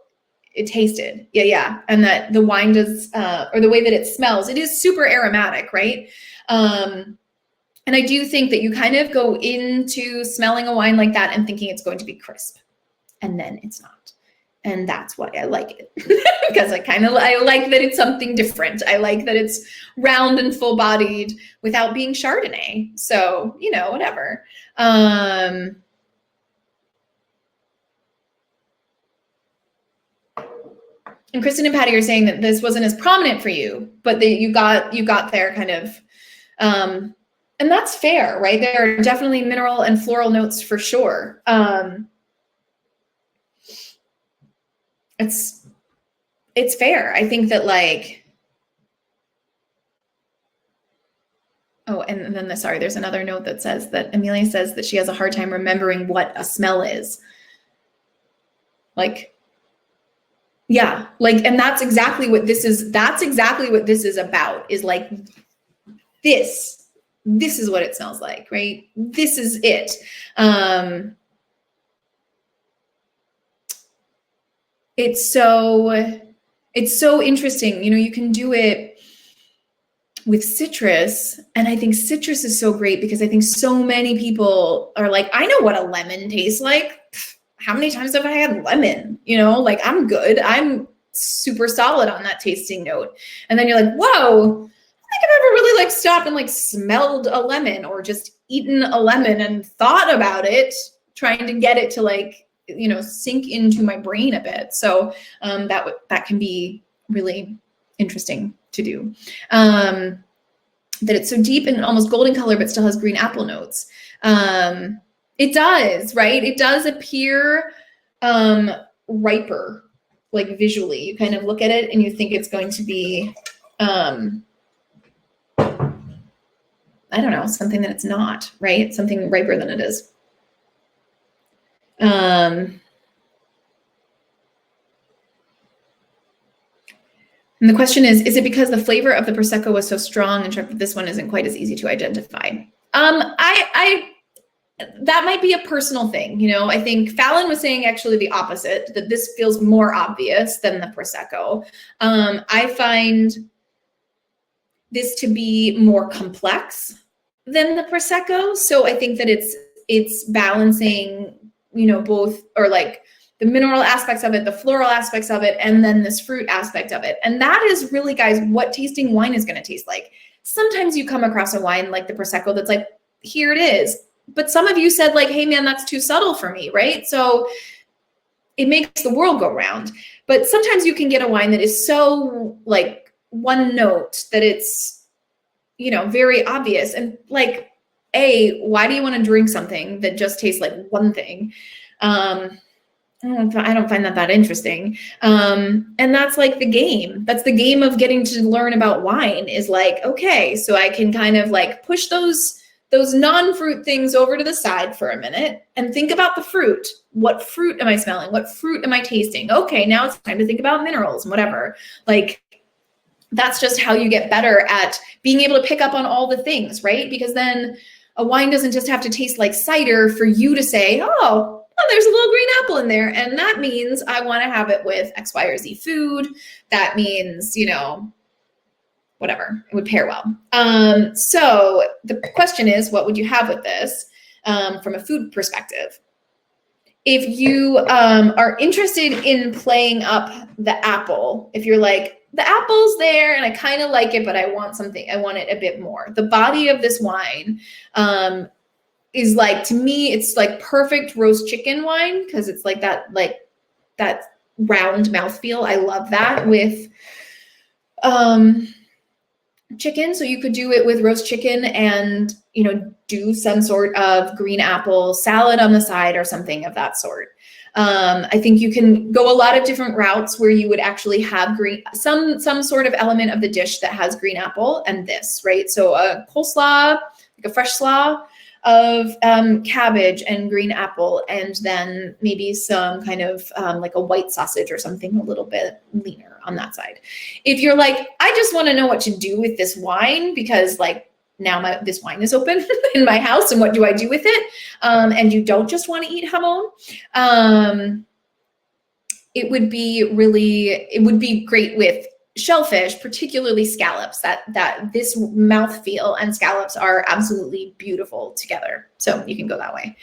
it tasted. Yeah. And that the wine does, or the way that it smells, it is super aromatic, right? And I do think that you kind of go into smelling a wine like that and thinking it's going to be crisp, and then it's not. And that's why I like it, because I like that it's something different. I like that it's round and full bodied without being Chardonnay. So, whatever. And Kristen and Patty are saying that this wasn't as prominent for you, but that you got there kind of, and that's fair, right? There are definitely mineral and floral notes for sure. It's fair. I think that and then there's another note that says that Amelia says that she has a hard time remembering what a smell is. Yeah, and that's exactly what this is. That's exactly what this is about, is like, this is what it smells like, right? This is it. It's so interesting. You can do it with citrus, and I think citrus is so great because I think so many people are like, I know what a lemon tastes like. How many times have I had lemon? I'm good. I'm super solid on that tasting note. And then you're like, whoa, I don't think I've ever really stopped and smelled a lemon, or just eaten a lemon and thought about it, trying to get it to sink into my brain a bit. So that can be really interesting to do. That it's so deep and almost golden color, but still has green apple notes. It does, right? It does appear riper, visually. You kind of look at it and you think it's going to be, I don't know, something that it's not, right? Something riper than it is. And the question is it because the flavor of the Prosecco was so strong and sharp that this one isn't quite as easy to identify? That might be a personal thing. You know, I think Fallon was saying actually the opposite, that this feels more obvious than the Prosecco. I find this to be more complex than the Prosecco. So I think that it's balancing, you know, both, or like the mineral aspects of it, the floral aspects of it, and then this fruit aspect of it. And that is really, guys, what tasting wine is going to taste like. Sometimes you come across a wine like the Prosecco that's like, here it is. But some of you said like, hey man, that's too subtle for me, right? So it makes the world go round. But sometimes you can get a wine that is so like one note that it's, you know, very obvious. And like, why do you want to drink something that just tastes like one thing? I don't find that interesting. And that's like the game. That's the game of getting to learn about wine, is like, okay, so I can kind of like push those non-fruit things over to the side for a minute and think about the fruit. What fruit am I smelling? What fruit am I tasting? Okay, now it's time to think about minerals and whatever. Like, that's just how you get better at being able to pick up on all the things, right? Because then a wine doesn't just have to taste like cider for you to say, oh, well, there's a little green apple in there. And that means I want to have it with X, Y, or Z food. That means, you know, whatever, it would pair well. So the question is, what would you have with this from a food perspective? If you are interested in playing up the apple, if you're like, the apple's there and I kind of like it, but I want it a bit more. The body of this wine is like, to me, it's like perfect roast chicken wine, because it's like that round mouthfeel. I love that with chicken. So you could do it with roast chicken and, you know, do some sort of green apple salad on the side or something of that sort. I think you can go a lot of different routes where you would actually have some sort of element of the dish that has green apple and this, right? So a coleslaw, like a fresh slaw of cabbage and green apple, and then maybe some kind of like a white sausage or something a little bit leaner on that side. If you're like, I just want to know what to do with this wine, because like now this wine is open in my house, and what do I do with it? And you don't just want to eat jamon. It would be great with shellfish, particularly scallops. That this mouthfeel and scallops are absolutely beautiful together. So you can go that way.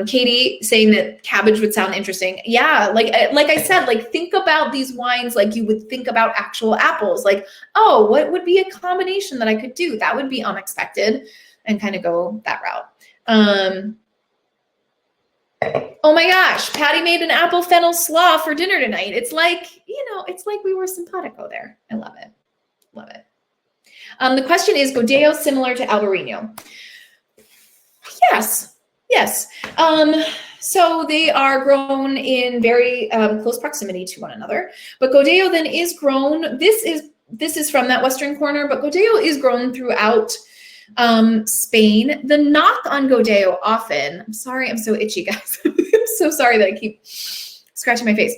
Katie saying that cabbage would sound interesting. Yeah, like I said, like think about these wines like you would think about actual apples. Like, oh, what would be a combination that I could do? That would be unexpected, and kind of go that route. Oh my gosh, Patty made an apple fennel slaw for dinner tonight. It's like, you know, it's like we were simpatico there. I love it. Love it. The question is, Godeo similar to Albarino? Yes. So they are grown in very close proximity to one another. But Godeo then is grown, this is from that western corner, but Godeo is grown throughout Spain. The knock on Godeo often, I'm sorry, I'm so itchy, guys. I'm so sorry that I keep scratching my face.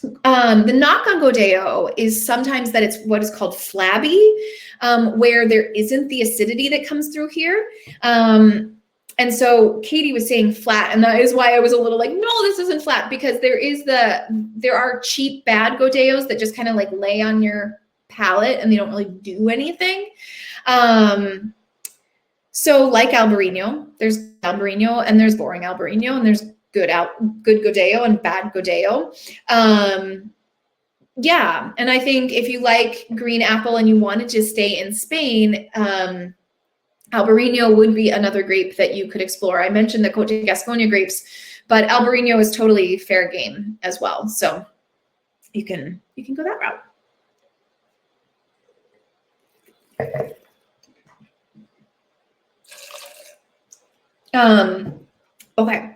The knock on Godeo is sometimes that it's what is called flabby, where there isn't the acidity that comes through here. And so Katie was saying flat, and that is why I was a little like, no, this isn't flat, because there are cheap bad Godeos that just kind of like lay on your palate and they don't really do anything. So like Albarino, there's Albarino and there's boring Albarino, and there's good Godeo and bad Godeo. Yeah, and I think if you like green apple and you wanted to stay in Spain, Albarino would be another grape that you could explore. I mentioned the Cote de Gascogne grapes, but Albarino is totally fair game as well. So you can go that route. Okay,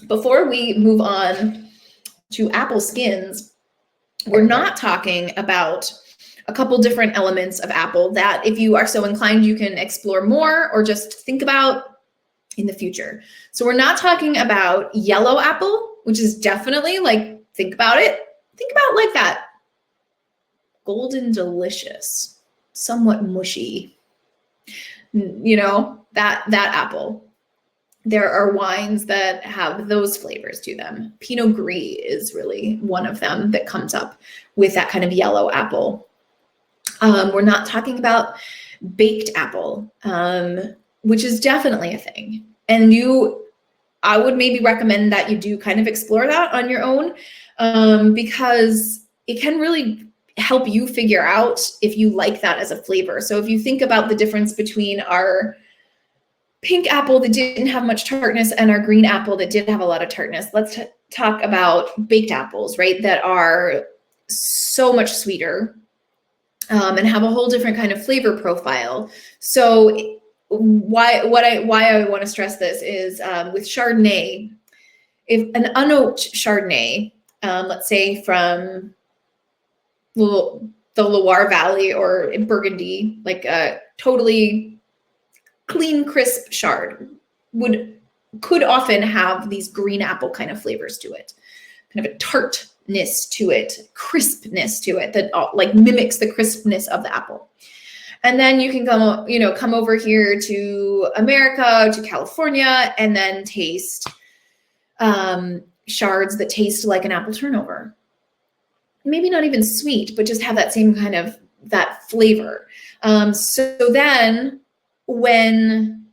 before we move on to apple skins, we're not talking about a couple different elements of apple that, if you are so inclined, you can explore more or just think about in the future. So we're not talking about yellow apple, which is definitely like, think about it. Think about like that golden delicious, somewhat mushy, you know, that apple. There are wines that have those flavors to them. Pinot Gris is really one of them that comes up with that kind of yellow apple. We're not talking about baked apple, which is definitely a thing. And I would maybe recommend that you do kind of explore that on your own, because it can really help you figure out if you like that as a flavor. So if you think about the difference between our pink apple that didn't have much tartness and our green apple that did have a lot of tartness, let's talk about baked apples, right? That are so much sweeter, and have a whole different kind of flavor profile. So why I want to stress this is, with Chardonnay, if an unoaked Chardonnay, let's say from the Loire Valley or in Burgundy, like a totally clean, crisp Chard could often have these green apple kind of flavors to it, kind of a tartness to it, crispness to it that like mimics the crispness of the apple. And then you can come over here to America, to California, and then taste Chards that taste like an apple turnover. Maybe not even sweet, but just have that same kind of that flavor. So then when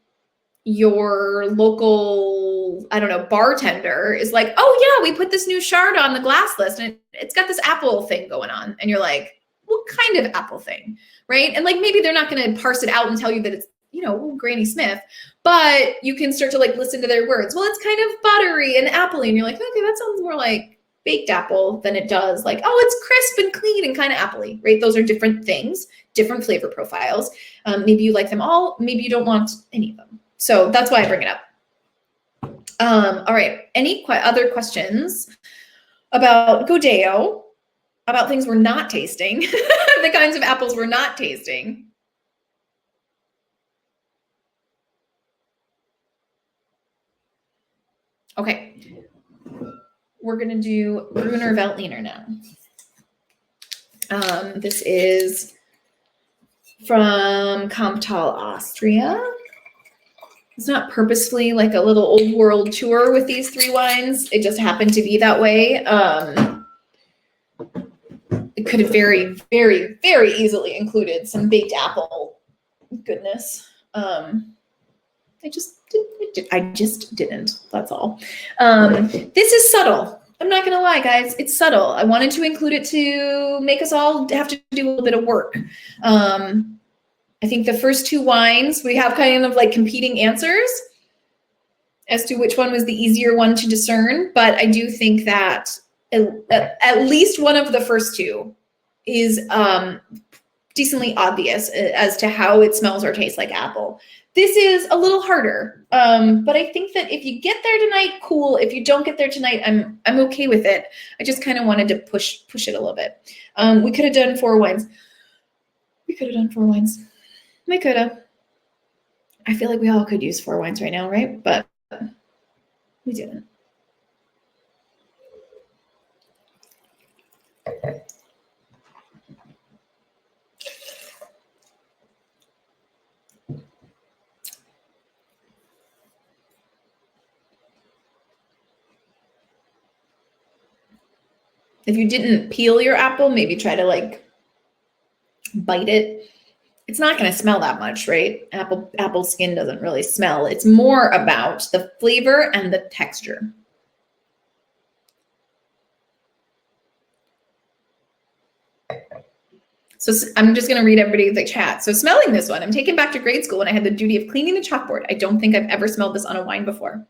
your local, I don't know, bartender is like, oh yeah, we put this new Chard on the glass list and it's got this apple thing going on. And you're like, what kind of apple thing, right? And like, maybe they're not going to parse it out and tell you that it's, you know, Granny Smith, but you can start to like listen to their words. Well, it's kind of buttery and appley. And you're like, okay, that sounds more like baked apple than it does like, oh, it's crisp and clean and kind of appley, right? Those are different things, different flavor profiles. Maybe you like them all, maybe you don't want any of them. So that's why I bring it up. All right, any other questions about Godeo, about things we're not tasting, the kinds of apples we're not tasting? Okay, we're gonna do Gruner Veltliner now. This is from Kamptal, Austria. It's not purposefully like a little old world tour with these three wines. It just happened to be that way. It could have very, very, very easily included some baked apple goodness. I just didn't. That's all. This is subtle. I'm not gonna lie, guys. It's subtle. I wanted to include it to make us all have to do a little bit of work. I think the first two wines, we have kind of like competing answers as to which one was the easier one to discern. But I do think that at least one of the first two is decently obvious as to how it smells or tastes like apple. This is a little harder, but I think that if you get there tonight, cool. If you don't get there tonight, I'm okay with it. I just kind of wanted to push it a little bit. We could have done 4 wines. We could have done 4 wines. We could have. I feel like we all could use 4 wines right now, right? But we didn't. If you didn't peel your apple, maybe try to like bite it. It's not going to smell that much, right? Apple skin doesn't really smell. It's more about the flavor and the texture. So I'm just going to read everybody's chat. So smelling this one, I'm taken back to grade school when I had the duty of cleaning the chalkboard. I don't think I've ever smelled this on a wine before.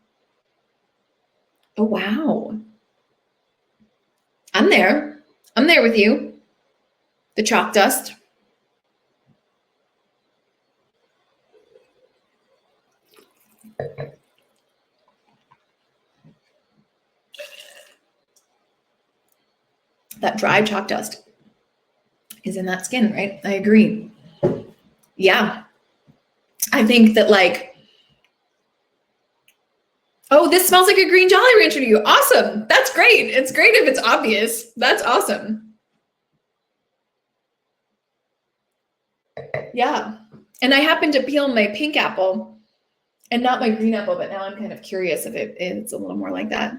Oh, wow. I'm there. I'm there with you. The chalk dust. That dry chalk dust is in that skin, right? I agree. Yeah. I think that like, oh, this smells like a green Jolly Rancher to you. Awesome. That's great. It's great if it's obvious. That's awesome. Yeah. And I happened to peel my pink apple and not my green apple, but now I'm kind of curious if it's a little more like that.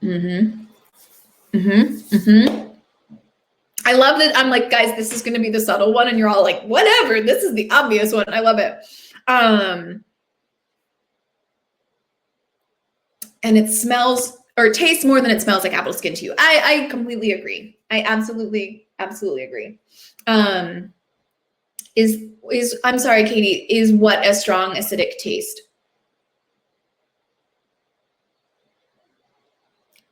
Mm-hmm. Mm-hmm. Mm-hmm. I love that. I'm like, guys, this is going to be the subtle one. And you're all like, whatever. This is the obvious one. I love it. And it smells or tastes more than it smells like apple skin to you. I completely agree. I absolutely agree. I'm sorry, Katie, is what a strong acidic taste?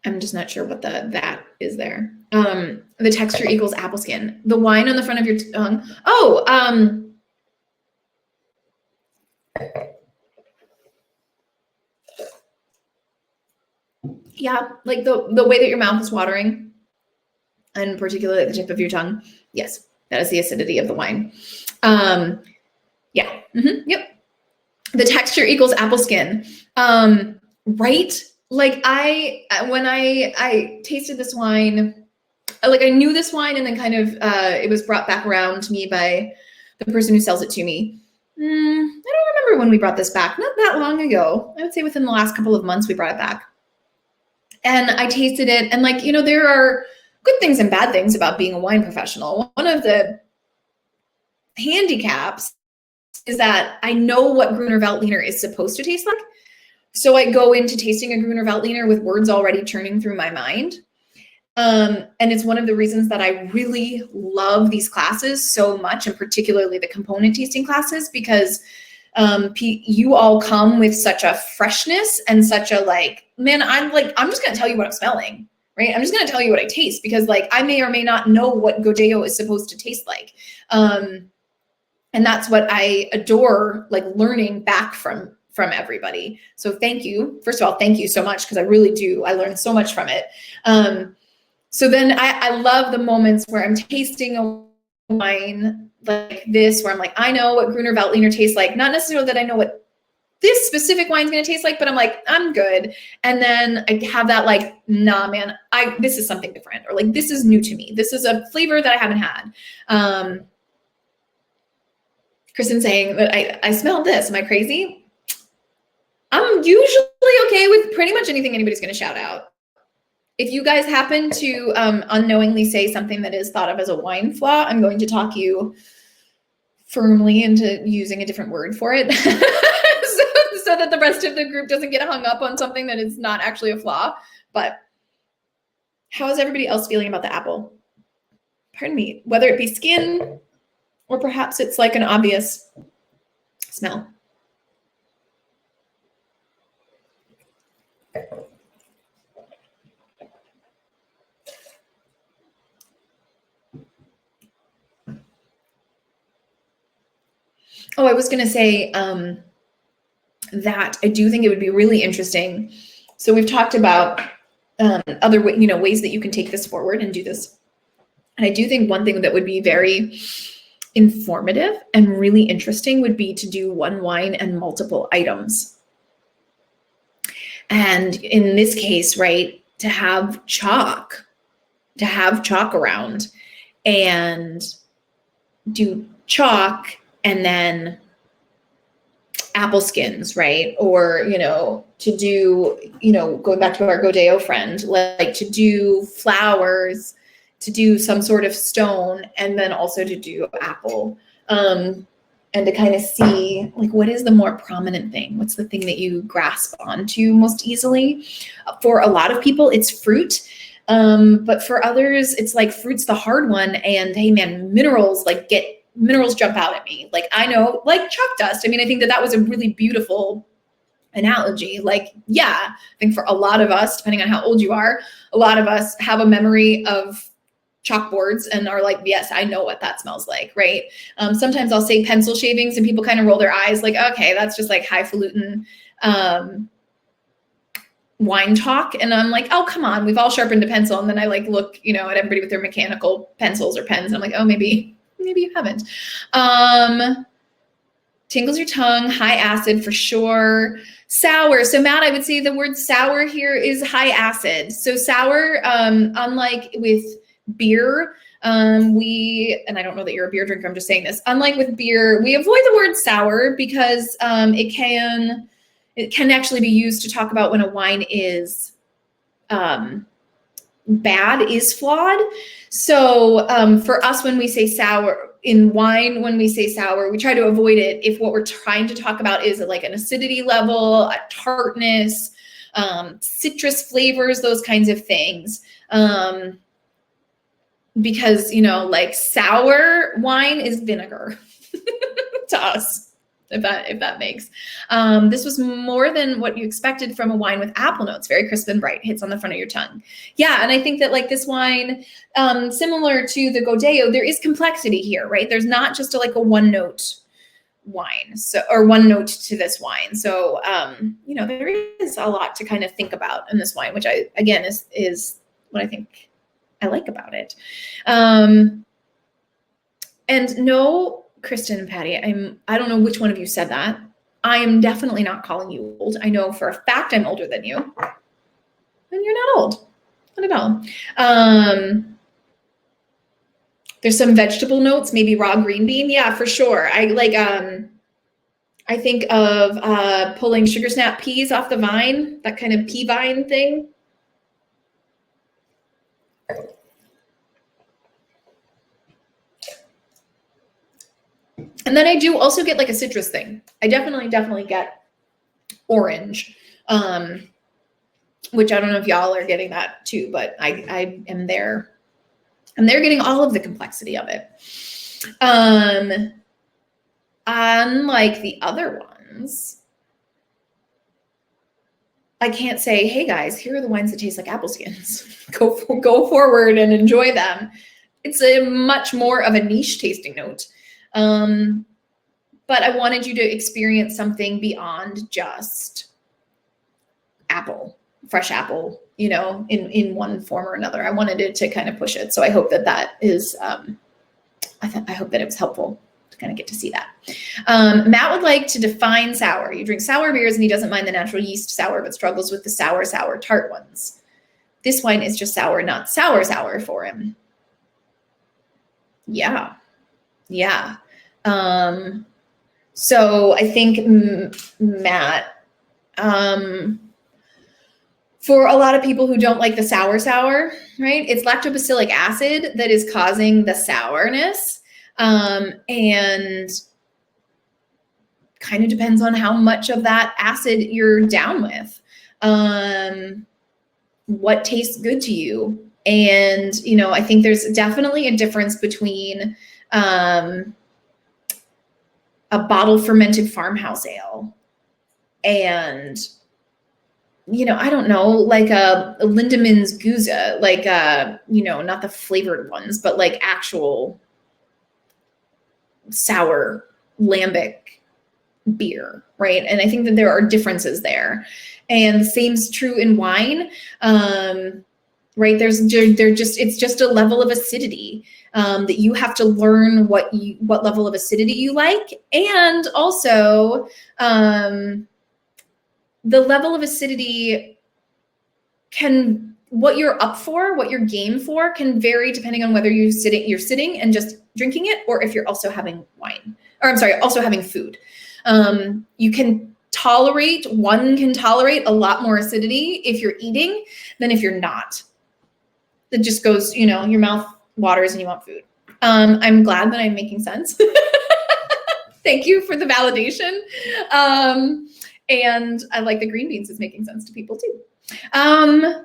I'm just not sure what that is there. The texture equals apple skin. The wine on the front of your tongue. Oh, yeah, like the way that your mouth is watering, and particularly at the tip of your tongue. Yes, that is the acidity of the wine. Yeah. Mm-hmm, yep. The texture equals apple skin. Right? Like when I tasted this wine, like I knew this wine, and then kind of it was brought back around to me by the person who sells it to me. I don't remember when we brought this back. Not that long ago. I would say within the last couple of months we brought it back. And I tasted it, and like, there are good things and bad things about being a wine professional. One of the handicaps is that I know what Gruner Veltliner is supposed to taste like. So I go into tasting a Gruner Veltliner with words already churning through my mind. And it's one of the reasons that I really love these classes so much, and particularly the component tasting classes, because you all come with such a freshness and such a man, I'm just going to tell you what I'm smelling, right? I'm just going to tell you what I taste, because I may or may not know what Godeo is supposed to taste like. And that's what I adore, learning back from everybody. So thank you. First of all, thank you so much, because I really do. I learned so much from it. So then I love the moments where I'm tasting a wine like this, where I'm like, I know what Gruner Veltliner tastes like. Not necessarily that I know what this specific wine's going to taste like, but I'm like, I'm good. And then I have that nah, man, this is something different, or this is new to me. This is a flavor that I haven't had. Kristen saying that I smell this. Am I crazy? I'm usually okay with pretty much anything anybody's going to shout out. If you guys happen to unknowingly say something that is thought of as a wine flaw, I'm going to talk you firmly into using a different word for it so that the rest of the group doesn't get hung up on something that is not actually a flaw. But how is everybody else feeling about the apple? Pardon me, whether it be skin or perhaps it's an obvious smell. Oh, I was going to say that I do think it would be really interesting. So we've talked about other ways that you can take this forward and do this. And I do think one thing that would be very informative and really interesting would be to do one wine and multiple items. And in this case, right, to have chalk around and do chalk and then apple skins, right? Or, to do, going back to our Godeo friend, to do flowers, to do some sort of stone, and then also to do apple, and to kind of see what is the more prominent thing? What's the thing that you grasp onto most easily? For a lot of people, it's fruit. But for others, it's fruit's the hard one. And hey, man, minerals jump out at me. I know, chalk dust. I mean, I think that was a really beautiful analogy. Yeah, I think for a lot of us, depending on how old you are, a lot of us have a memory of chalkboards and are yes, I know what that smells like, right? Sometimes I'll say pencil shavings and people kind of roll their eyes okay, that's just highfalutin wine talk. And I'm oh, come on, we've all sharpened a pencil. And then I look, at everybody with their mechanical pencils or pens. And I'm oh, maybe you haven't. Tingles your tongue, high acid for sure. Sour. So Matt, I would say the word sour here is high acid. So sour, unlike with beer, and I don't know that you're a beer drinker, I'm just saying this. Unlike with beer, we avoid the word sour because it can actually be used to talk about when a wine is bad, is flawed. So for us, when we say sour in wine, when we say sour, we try to avoid it if what we're trying to talk about is like an acidity level, a tartness, citrus flavors, those kinds of things. Because, you know, like sour wine is vinegar to us, if that makes. This was more than what you expected from a wine with apple notes, very crisp and bright, hits on the front of your tongue. Yeah, and I think that like this wine, similar to the Godeo, there is complexity here, right? There's not just like a one note wine, so, or one note to this wine. So, you know, there is a lot to kind of think about in this wine, which again is what I think I like about it. And no, Kristen and Patty, I don't know which one of you said that. I am definitely not calling you old. I know for a fact I'm older than you. And you're not old. Not at all. There's some vegetable notes, maybe raw green bean. Yeah, for sure. I think of pulling sugar snap peas off the vine, that kind of pea vine thing. And then I do also get like a citrus thing. I definitely get orange, which I don't know if y'all are getting that too, but I am there. And they're getting all of the complexity of it. Unlike the other ones, I can't say, hey guys, here are the wines that taste like apple skins. Go forward and enjoy them. It's a much more of a niche tasting note. But I wanted you to experience something beyond just apple, fresh apple, you know, in one form or another. I wanted it to kind of push it. So I hope that is, I hope that it was helpful to kind of get to see that. Matt would like to define sour. You drink sour beers and he doesn't mind the natural yeast sour, but struggles with the sour tart ones. This wine is just sour, not sour for him. Yeah. Yeah. So I think Matt, for a lot of people who don't like the sour, right? It's lactobacillic acid that is causing the sourness. And kind of depends on how much of that acid you're down with. What tastes good to you? And, you know, I think there's definitely a difference between a bottle fermented farmhouse ale and, you know, I don't know, like a Lindemann's Gouze, like, you know, not the flavored ones, but like actual sour lambic beer, right? And I think that there are differences there. And the same is true in wine, right? It's just a level of acidity that you have to learn what level of acidity you like. And also the level of acidity what you're up for, what you're game for can vary depending on whether you're sitting and just drinking it, or if you're also having also having food. One can tolerate a lot more acidity if you're eating than if you're not. It just goes, you know, your mouth waters and you want food. I'm glad that I'm making sense. Thank you for the validation. And I like the green beans is making sense to people too.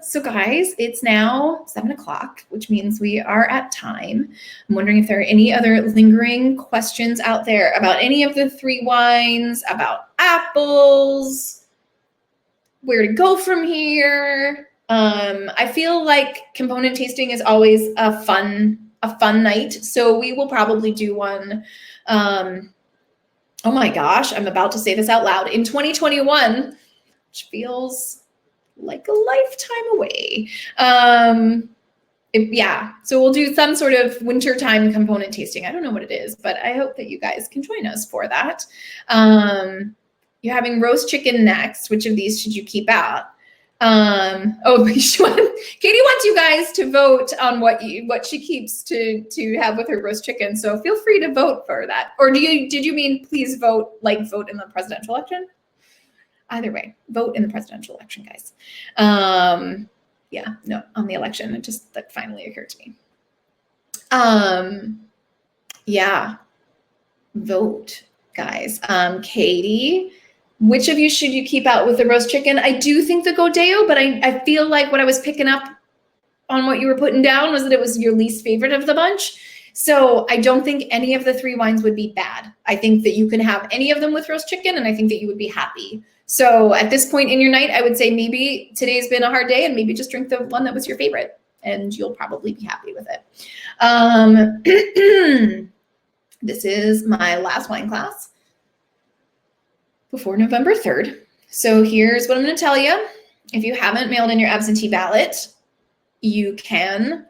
So guys, it's now 7:00, which means we are at time. I'm wondering if there are any other lingering questions out there about any of the three wines, about apples, where to go from here. I feel like component tasting is always a fun night. So we will probably do one. Oh my gosh, I'm about to say this out loud, in 2021, which feels like a lifetime away. Yeah, so we'll do some sort of wintertime component tasting. I don't know what it is, but I hope that you guys can join us for that. You're having roast chicken next. Which of these should you keep out? Katie wants you guys to vote on what she keeps to have with her roast chicken. So feel free to vote for that. Or did you mean please vote in the presidential election? Either way, vote in the presidential election, guys. Yeah, no, on the election. It just that finally occurred to me. Yeah, vote, guys. Katie, which of you should you keep out with the roast chicken? I do think the Godeo, but I feel like what I was picking up on what you were putting down was that it was your least favorite of the bunch. So I don't think any of the 3 wines would be bad. I think that you can have any of them with roast chicken, and I think that you would be happy. So at this point in your night, I would say maybe today's been a hard day and maybe just drink the one that was your favorite and you'll probably be happy with it. This is my last wine class before November 3rd. So here's what I'm going to tell you. If you haven't mailed in your absentee ballot, you can,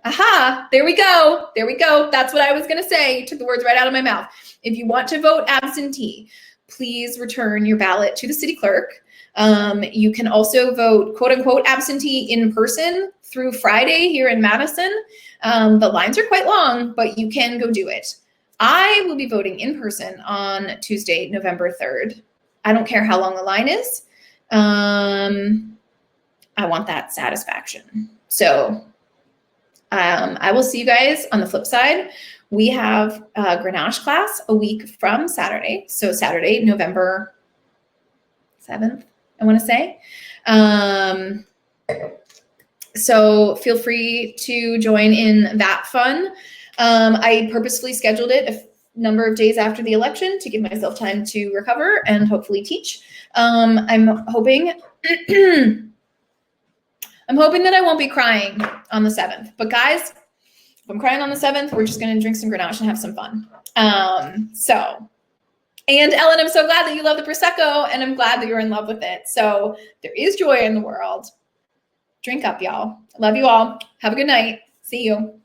there we go. There we go. That's what I was going to say. Took the words right out of my mouth. If you want to vote absentee, please return your ballot to the city clerk. You can also vote quote unquote absentee in person through Friday here in Madison. The lines are quite long, but you can go do it. I will be voting in person on Tuesday, November 3rd. I don't care how long the line is. I want that satisfaction. So I will see you guys on the flip side. We have a Grenache class a week from Saturday. So Saturday, November 7th, I want to say. So feel free to join in that fun. I purposefully scheduled it a number of days after the election to give myself time to recover and hopefully teach. I'm hoping that I won't be crying on the 7th. But guys, if I'm crying on the 7th, we're just going to drink some Grenache and have some fun. And Ellen, I'm so glad that you love the Prosecco, and I'm glad that you're in love with it. So there is joy in the world. Drink up, y'all. Love you all. Have a good night. See you.